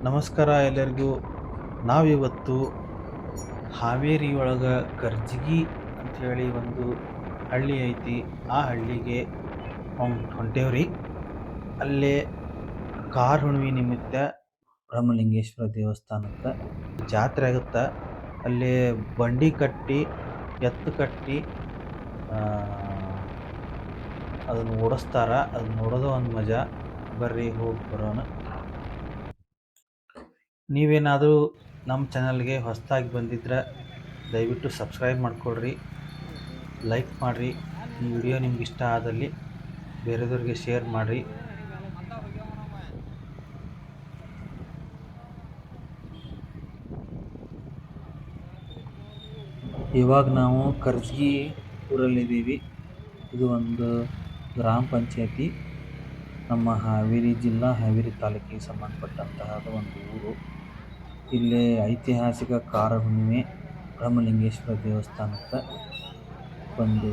ನಮಸ್ಕಾರ ಎಲ್ಲರಿಗೂ. ನಾವಿವತ್ತು ಹಾವೇರಿ ಒಳಗೆ ಕರ್ಜಗಿ ಅಂಥೇಳಿ ಒಂದು ಹಳ್ಳಿ ಐತಿ. ಆ ಹಳ್ಳಿಗೆ ಹೊಂಟೇವ್ರಿ. ಅಲ್ಲೇ ಕಾರ ಹುಣ್ಣಿಮೆ ನಿಮಿತ್ತ ಬ್ರಹ್ಮಲಿಂಗೇಶ್ವರ ದೇವಸ್ಥಾನಕ್ಕೆ ಜಾತ್ರೆ ಆಗುತ್ತೆ. ಅಲ್ಲೇ ಬಂಡಿ ಕಟ್ಟಿ ಎತ್ತು ಕಟ್ಟಿ ಅದನ್ನು ಓಡಿಸ್ತಾರ. ಅದನ್ನ ನೋಡೋದು ಒಂದು ಮಜಾ. ಬರ್ರಿ ಹೋಗಿ ಬರೋಣ. ನೀವೇನಾದರೂ ನಮ್ಮ ಚಾನಲ್ಗೆ ಹೊಸದಾಗಿ ಬಂದಿದ್ರೆ ದಯವಿಟ್ಟು ಸಬ್ಸ್ಕ್ರೈಬ್ ಮಾಡಿಕೊಡ್ರಿ, ಲೈಕ್ ಮಾಡಿರಿ. ಈ ವಿಡಿಯೋ ನಿಮ್ಗೆ ಇಷ್ಟ ಆದಲ್ಲಿ ಬೇರೆದವ್ರಿಗೆ ಶೇರ್ ಮಾಡಿರಿ. ಇವಾಗ ನಾವು ಕರ್ಜಗಿ ಊರಲ್ಲಿದ್ದೀವಿ. ಇದು ಒಂದು ಗ್ರಾಮ ಪಂಚಾಯತಿ, ನಮ್ಮ ಹಾವೇರಿ ಜಿಲ್ಲಾ ಹಾವೇರಿ ತಾಲೂಕಿಗೆ ಸಂಬಂಧಪಟ್ಟಂತಹ ಒಂದು ಊರು. ಇಲ್ಲಿ ಐತಿಹಾಸಿಕ ಕಾರ ಹುಣ್ಣಿಮೆ ಬ್ರಹ್ಮಲಿಂಗೇಶ್ವರ ದೇವಸ್ಥಾನಕ್ಕೆ ಒಂದು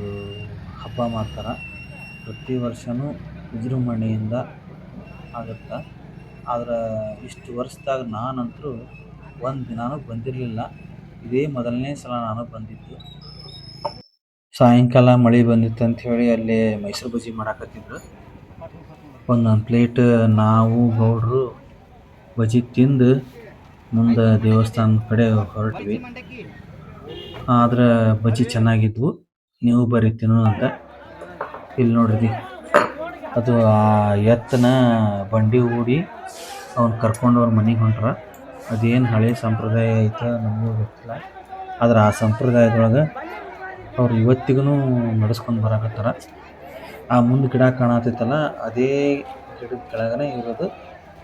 ಹಬ್ಬ ಮಾಡ್ತಾರೆ. ಪ್ರತಿ ವರ್ಷವೂ ವಿಜೃಂಭಣೆಯಿಂದ ಆಗುತ್ತೆ. ಆದ್ರೆ ಇಷ್ಟು ವರ್ಷದಾಗ ನಾನಂತರೂ ಒಂದು ದಿನಾನೂ ಬಂದಿರಲಿಲ್ಲ. ಇದೇ ಮೊದಲನೇ ಸಲ ನಾನು ಬಂದಿದ್ದು. ಸಾಯಂಕಾಲ ಮಳೆ ಬಂದಿತ್ತು ಅಂಥೇಳಿ ಅಲ್ಲಿ ಮೈಸೂರು ಬಜ್ಜಿ ಮಾಡಾಕತ್ತಿದ್ರು. ಒಂದೊಂದು ಪ್ಲೇಟ್ ನಾವು ಗೌಡ್ರು ಬಜ್ಜಿ ತಿಂದು ಮುಂದೆ ದೇವಸ್ಥಾನದ ಕಡೆ ಹೊರಟ್ವಿ. ಆದ್ರೆ ಬಜ್ಜಿ ಚೆನ್ನಾಗಿದ್ವು, ನೀವು ಬರ್ರಿ ತಿನ್ನೋಣ ಅಂತ. ಇಲ್ಲಿ ನೋಡ್ರಿ, ಅದು ಆ ಎತ್ತನ ಬಂಡಿ ಹೂಡಿ ಅವ್ನು ಕರ್ಕೊಂಡು ಅವ್ರ ಮನೆಗೆ ಹೊಂಟ್ರ. ಅದೇನು ಹಳೆ ಸಂಪ್ರದಾಯ ಐತೆ ನಮಗೂ ಗೊತ್ತಿಲ್ಲ. ಆದ್ರೆ ಆ ಸಂಪ್ರದಾಯದೊಳಗೆ ಅವ್ರು ಇವತ್ತಿಗೂ ನಡೆಸ್ಕೊಂಡು ಬರಾಕತ್ತಾರ. ಆ ಮುಂದೆ ಗಿಡ ಕಾಣತೈತಲ್ಲ, ಅದೇ ಗಿಡದ ಕೆಳಗನೆ ಇರೋದು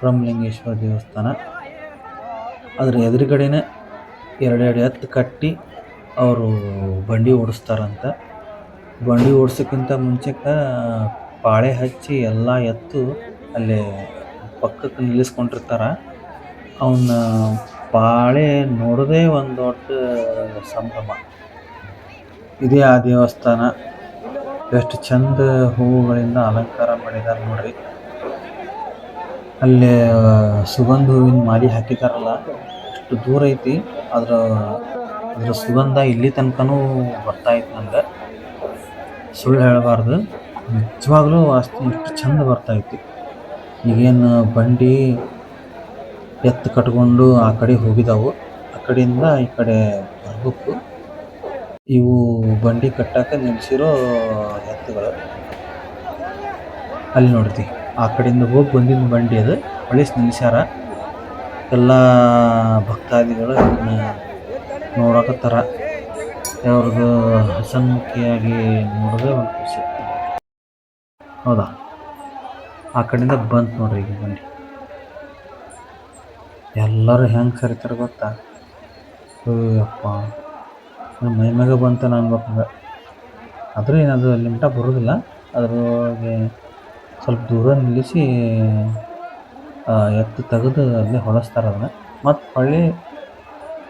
ಬ್ರಹ್ಮಲಿಂಗೇಶ್ವರ ದೇವಸ್ಥಾನ. ಅದ್ರ ಎದುರುಗಡೆನೆ ಎರಡೆರಡು ಎತ್ತು ಕಟ್ಟಿ ಅವರು ಬಂಡಿ ಓಡಿಸ್ತಾರಂತ. ಬಂಡಿ ಓಡಿಸೋಕ್ಕಿಂತ ಮುಂಚೆಗೆ ಪಾಳೆ ಹಚ್ಚಿ ಎಲ್ಲ ಎತ್ತು ಅಲ್ಲೇ ಪಕ್ಕಕ್ಕೆ ನಿಲ್ಲಿಸ್ಕೊಂಡಿರ್ತಾರ. ಅವನ್ನ ಪಾಳೆ ನೋಡೋದೇ ಒಂದು ದೊಡ್ಡ ಸಂಭ್ರಮ. ಇದೇ ಆ ದೇವಸ್ಥಾನ. ಎಷ್ಟು ಚಂದ ಹೂವುಗಳಿಂದ ಅಲಂಕಾರ ಮಾಡಿದ್ದಾರೆ ನೋಡ್ರಿ. ಅಲ್ಲೇ ಸುಗಂಧ ಹೂವಿನ ಮಾಲೆ ಹಾಕಿದಾರಲ್ಲ, ಎಷ್ಟು ದೂರ ಐತಿ. ಅದ್ರ ಸುಗಂಧ ಇಲ್ಲಿ ತನಕನೂ ಬರ್ತಾ ಇತ್ತು ನಂಗೆ. ಸುಳ್ಳು ಹೇಳಬಾರ್ದು, ನಿಜವಾಗ್ಲೂ ವಾಸನೆ ಎಷ್ಟು ಚಂದ ಬರ್ತಾ ಇತ್ತು. ಈಗೇನು ಬಂಡಿ ಎತ್ತು ಕಟ್ಕೊಂಡು ಆ ಕಡೆ ಹೋಗಿದಾವು, ಆ ಕಡೆಯಿಂದ ಈ ಕಡೆ ಬರ್ಬೇಕು. ಇವು ಬಂಡಿ ಕಟ್ಟಕ್ಕೆ ನಿಲ್ಲಿಸಿರೋ ಎತ್ತುಗಳು. ಅಲ್ಲಿ ನೋಡ್ತಿ, ಆ ಕಡೆಯಿಂದ ಹೋಗಿ ಬಂದಿದ್ದ ಬಂಡಿ ಅದು ಹೊಳಿಸಿ ನಿಲ್ಲಿಸ್ಯಾರ. ಎಲ್ಲ ಭಕ್ತಾದಿಗಳು ಅದನ್ನು ನೋಡಕತ್ತಾರ. ಅವ್ರದ್ದು ಹಸನ್ಮುಖಿಯಾಗಿ ನೋಡೋದೇ ಒಂದು ಖುಷಿ. ಹೌದಾ, ಆ ಕಡೆಯಿಂದ ಬಂತು ನೋಡ್ರಿ ಈಗ ಬಂಡಿ. ಎಲ್ಲರೂ ಹೆಂಗೆ ಸರಿತಾರೆ ಗೊತ್ತಾ? ಅಪ್ಪ, ಮೈ ಮ್ಯಾಗ ಬಂತ ಅನ್ಬೇಕಂಗ. ಆದರೂ ಏನದು ಅಲ್ಲಿ ಮಟ್ಟ ಬರೋದಿಲ್ಲ. ಅದ್ರೊಳಗೆ ಸ್ವಲ್ಪ ದೂರ ನಿಲ್ಲಿಸಿ ಎತ್ತು ತೆಗೆದು ಅಲ್ಲೇ ಹೊಳಸ್ತಾರೆ ಅದನ್ನು. ಮತ್ತು ಹೊಳ್ಳಿ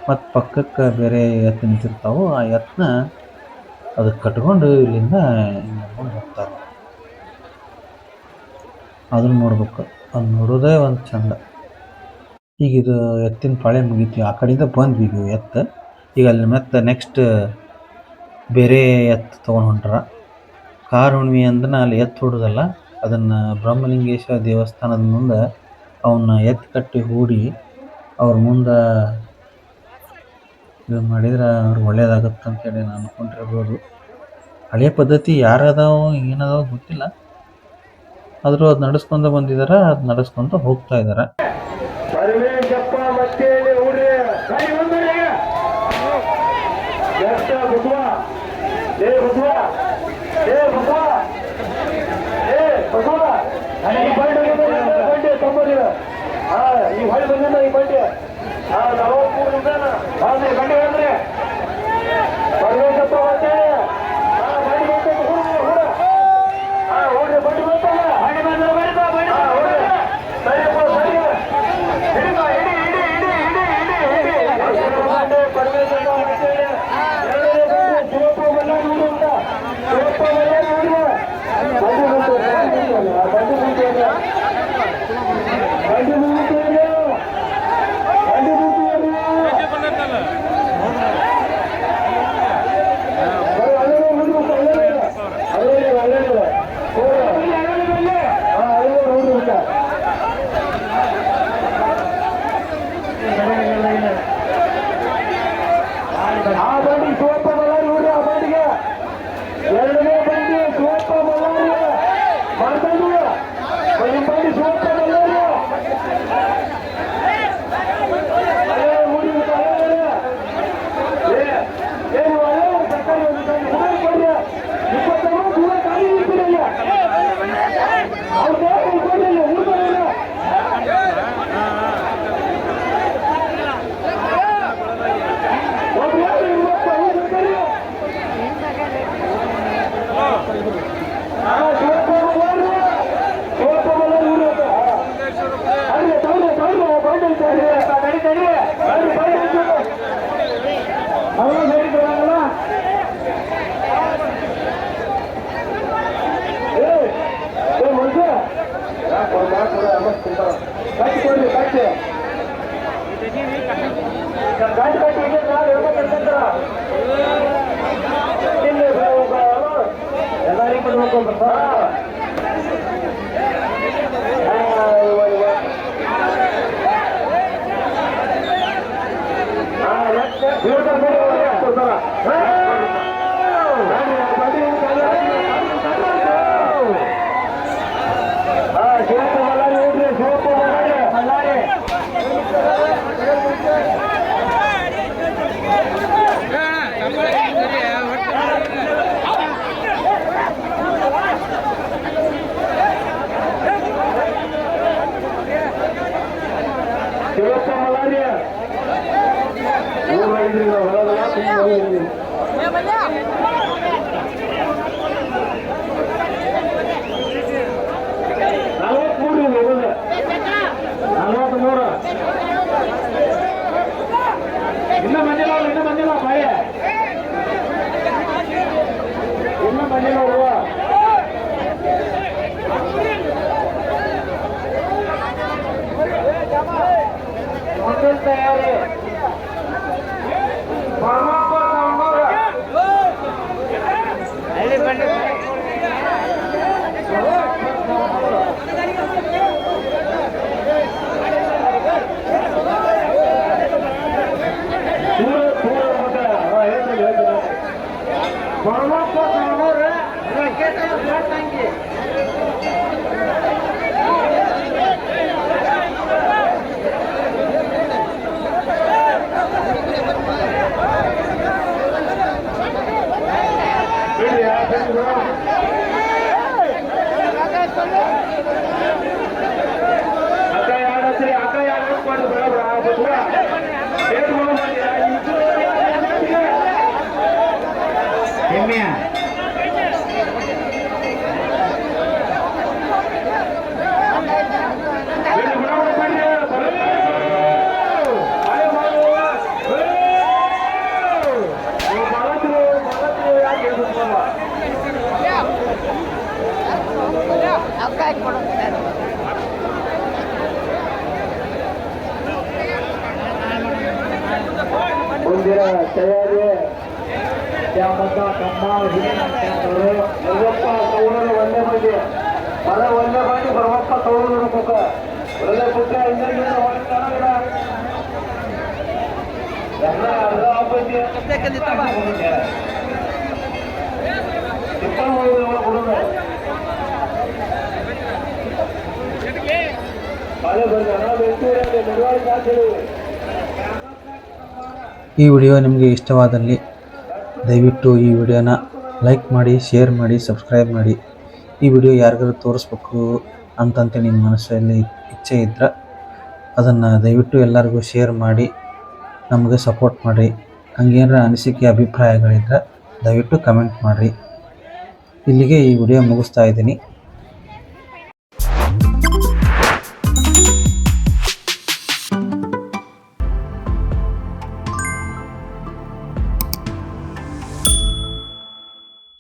ಮತ್ತು ಪಕ್ಕಕ್ಕೆ ಬೇರೆ ಎತ್ತು ನಿಂತಿರ್ತಾವೆ. ಆ ಎತ್ತನ್ನ ಅದಕ್ಕೆ ಕಟ್ಕೊಂಡು ಇಲ್ಲಿಂದ ನಡ್ಕೊಂಡು ಹೋಗ್ತಾರೆ. ಅದನ್ನು ನೋಡ್ಬೇಕು, ಅದು ನೋಡೋದೇ ಒಂದು ಚಂದ. ಈಗ ಇದು ಎತ್ತಿನ ಪಾಳೆ ಮುಗೀತಿ, ಆ ಕಡೆಯಿಂದ ಬಂದ್ವಿ ಈಗ ಎತ್ತು. ಈಗ ಅಲ್ಲಿ ಮತ್ತೆ ನೆಕ್ಸ್ಟ್ ಬೇರೆ ಎತ್ತು ತೊಗೊಂಡು ಹೊಂಟ್ರ. ಕಾರ ಹುಣ್ಣಿಮೆ ಅಂದ್ರೆ ಅಲ್ಲಿ ಎತ್ತು ಹೊಡೋದಲ್ಲ, ಅದನ್ನು ಬ್ರಹ್ಮಲಿಂಗೇಶ್ವರ ದೇವಸ್ಥಾನದ ಮುಂದೆ ಅವನ್ನ ಎತ್ತು ಕಟ್ಟಿ ಹೂಡಿ ಅವ್ರ ಮುಂದೆ ಇದು ಮಾಡಿದ್ರೆ ಅವ್ರಿಗೆ ಒಳ್ಳೇದಾಗತ್ತೆ ಅಂತೇಳಿ ನಾನು ಅಂದ್ಕೊಂಡಿರ್ಬೋದು. ಹಳೆಯ ಪದ್ಧತಿ ಯಾರದಾವು ಏನದಾವ ಗೊತ್ತಿಲ್ಲ, ಆದರೂ ಅದು ನಡೆಸ್ಕೊಂಡು ಬಂದಿದ್ದಾರೆ, ಅದು ನಡೆಸ್ಕೊಂತ ಹೋಗ್ತಾ ಇದ್ದಾರೆ. ಈ ಹೊಳೆ ಬಂದಿಲ್ಲ ಈ ಬಂಡಿ ಬಂಡಿ ಅಂದ್ರೆ ಪರಮೇಶಪ್ಪ ಬಂಡಿ ಆ ಬಂಡಿ ಶಿವಪ್ಪ ಬಳ್ಳಾರಿ ನೋಡ್ರಿ, ಆ ಬಂಡಿಗೆ ಎರಡನೇ ಬಂಡಿ ಶಿವಪ್ಪ ಬಳ್ಳಾರಿ ಮಾಡ್ತಾಯಿದ್ದೀವಿ. ಈ ಬಂಡಿ ಶಿವಪ್ಪ ಬಳ್ಳಾರಿ ಅಲ್ಲೇ ಊರಿ ಏನು ಅಲ್ಲೇ ಸರ್ಕಾರಿ ಒಂದು ಕೊಡ್ರಿ, 20 ದೂರ ಖಾಲಿ ಇರ್ತೀರಲ್ಲ ಅವ್ರ ಕೊಡ್ರಿ ಊರ್ಗಲ್ಲ. ಮುಂದಿನ ತಯಾರಿ ತ್ಯಾಮದ ಕಮ್ಮ ಸರ್ವಪ್ಪ ಕೌಡರು ಒಂದೇ ಮಂದಿ ಮರ ಒಂದೇ ಮಂದಿ ಸರ್ವಪ್ಪ ಕೌಡರು ಮುಖ ಒಳ್ಳೆ ಪುಟ್ಟ ಹಿಂದಿನ ಎಲ್ಲ ಅರ್ಧ ಹಬ್ಬಕ್ಕೆ ಕೊಡುದು ಮಳೆ ಬಂದ ಬೆಂಗಳೂರಲ್ಲಿ ಮೆರವಣಿಗೆ ಕಾಸು. ಈ ವಿಡಿಯೋ ನಿಮಗೆ ಇಷ್ಟವಾದಲ್ಲಿ ದಯವಿಟ್ಟು ಈ ವಿಡಿಯೋನ ಲೈಕ್ ಮಾಡಿ, ಶೇರ್ ಮಾಡಿ, ಸಬ್ಸ್ಕ್ರೈಬ್ ಮಾಡಿ. ಈ ವಿಡಿಯೋ ಯಾರಿಗಾರು ತೋರಿಸ್ಬೇಕು ಅಂತಂತ ನಿಮ್ಮ ಮನಸ್ಸಲ್ಲಿ ಇಚ್ಛೆ ಇದ್ದರೆ ಅದನ್ನು ದಯವಿಟ್ಟು ಎಲ್ಲರಿಗೂ ಶೇರ್ ಮಾಡಿ ನಮಗೆ ಸಪೋರ್ಟ್ ಮಾಡಿರಿ. ಹಂಗೇನಾರ ಅನಿಸಿಕೆ ಅಭಿಪ್ರಾಯಗಳಿದ್ದರೆ ದಯವಿಟ್ಟು ಕಮೆಂಟ್ ಮಾಡಿರಿ. ಇಲ್ಲಿಗೆ ಈ ವಿಡಿಯೋ ಮುಗಿಸ್ತಾ ಇದ್ದೀನಿ.